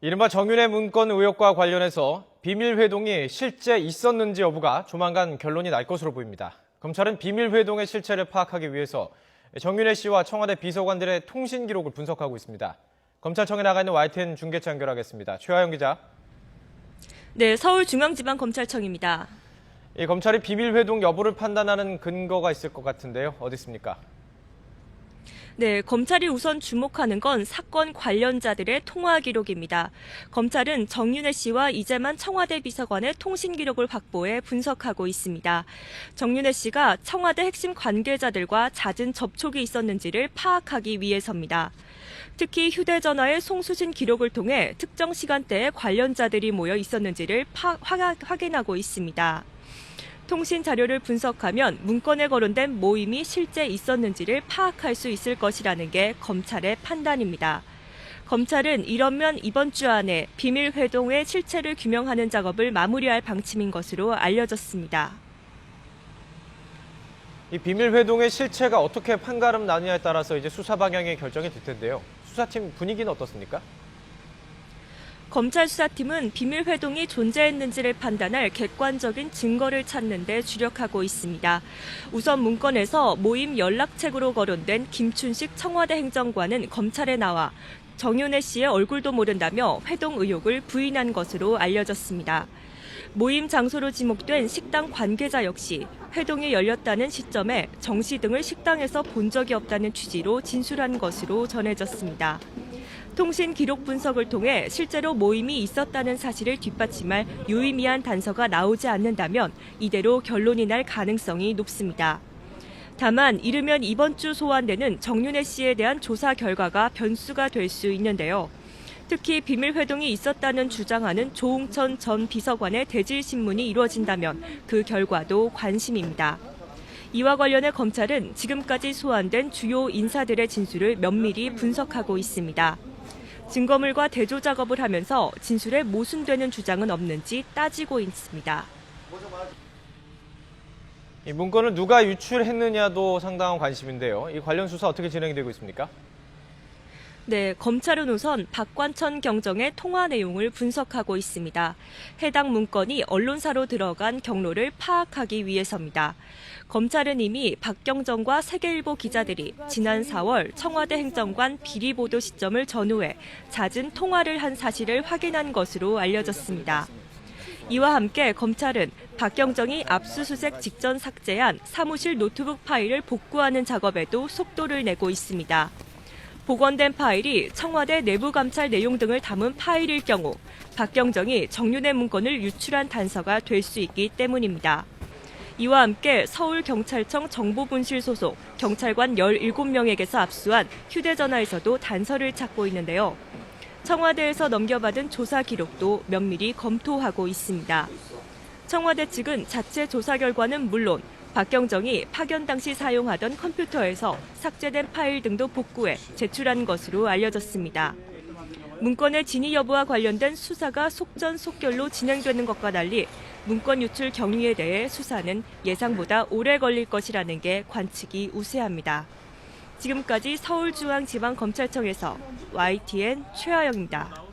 이른바 정윤회 문건 의혹과 관련해서 비밀 회동이 실제 있었는지 여부가 조만간 결론이 날 것으로 보입니다. 검찰은 비밀 회동의 실체를 파악하기 위해서 정윤회 씨와 청와대 비서관들의 통신 기록을 분석하고 있습니다. 검찰청에 나가 있는 YTN 중계차 연결하겠습니다. 최하영 기자. 네, 서울중앙지방검찰청입니다. 검찰이 비밀 회동 여부를 판단하는 근거가 있을 것 같은데요. 어디 있습니까? 네, 검찰이 우선 주목하는 건 사건 관련자들의 통화 기록입니다. 검찰은 정윤회 씨와 이재만 청와대 비서관의 통신 기록을 확보해 분석하고 있습니다. 정윤회 씨가 청와대 핵심 관계자들과 잦은 접촉이 있었는지를 파악하기 위해서입니다. 특히 휴대전화의 송수신 기록을 통해 특정 시간대에 관련자들이 모여 있었는지를 확인하고 있습니다. 통신 자료를 분석하면 문건에 거론된 모임이 실제 있었는지를 파악할 수 있을 것이라는 게 검찰의 판단입니다. 검찰은 이러면 이번 주 안에 비밀 회동의 실체를 규명하는 작업을 마무리할 방침인 것으로 알려졌습니다. 이 비밀 회동의 실체가 어떻게 판가름 나느냐에 따라서 이제 수사 방향이 결정이 될 텐데요. 수사팀 분위기는 어떻습니까? 검찰 수사팀은 비밀 회동이 존재했는지를 판단할 객관적인 증거를 찾는 데 주력하고 있습니다. 우선 문건에서 모임 연락책으로 거론된 김춘식 청와대 행정관은 검찰에 나와 정윤회 씨의 얼굴도 모른다며 회동 의혹을 부인한 것으로 알려졌습니다. 모임 장소로 지목된 식당 관계자 역시 회동이 열렸다는 시점에 정 씨 등을 식당에서 본 적이 없다는 취지로 진술한 것으로 전해졌습니다. 통신 기록 분석을 통해 실제로 모임이 있었다는 사실을 뒷받침할 유의미한 단서가 나오지 않는다면 이대로 결론이 날 가능성이 높습니다. 다만 이르면 이번 주 소환되는 정윤회 씨에 대한 조사 결과가 변수가 될 수 있는데요. 특히 비밀 회동이 있었다는 주장하는 조응천 전 비서관의 대질 신문이 이루어진다면 그 결과도 관심입니다. 이와 관련해 검찰은 지금까지 소환된 주요 인사들의 진술을 면밀히 분석하고 있습니다. 증거물과 대조 작업을 하면서 진술에 모순되는 주장은 없는지 따지고 있습니다. 이 문건을 누가 유출했느냐도 상당한 관심인데요. 이 관련 수사 어떻게 진행이 되고 있습니까? 네, 검찰은 우선 박관천 경정의 통화 내용을 분석하고 있습니다. 해당 문건이 언론사로 들어간 경로를 파악하기 위해서입니다. 검찰은 이미 박경정과 세계일보 기자들이 지난 4월 청와대 행정관 비리 보도 시점을 전후해 잦은 통화를 한 사실을 확인한 것으로 알려졌습니다. 이와 함께 검찰은 박경정이 압수수색 직전 삭제한 사무실 노트북 파일을 복구하는 작업에도 속도를 내고 있습니다. 복원된 파일이 청와대 내부 감찰 내용 등을 담은 파일일 경우 박경정이 정윤회 문건을 유출한 단서가 될 수 있기 때문입니다. 이와 함께 서울경찰청 정보분실 소속 경찰관 17명에게서 압수한 휴대전화에서도 단서를 찾고 있는데요. 청와대에서 넘겨받은 조사 기록도 면밀히 검토하고 있습니다. 청와대 측은 자체 조사 결과는 물론 박경정이 파견 당시 사용하던 컴퓨터에서 삭제된 파일 등도 복구해 제출한 것으로 알려졌습니다. 문건의 진위 여부와 관련된 수사가 속전속결로 진행되는 것과 달리 문건 유출 경위에 대해 수사는 예상보다 오래 걸릴 것이라는 게 관측이 우세합니다. 지금까지 서울중앙지방검찰청에서 YTN 최하영입니다.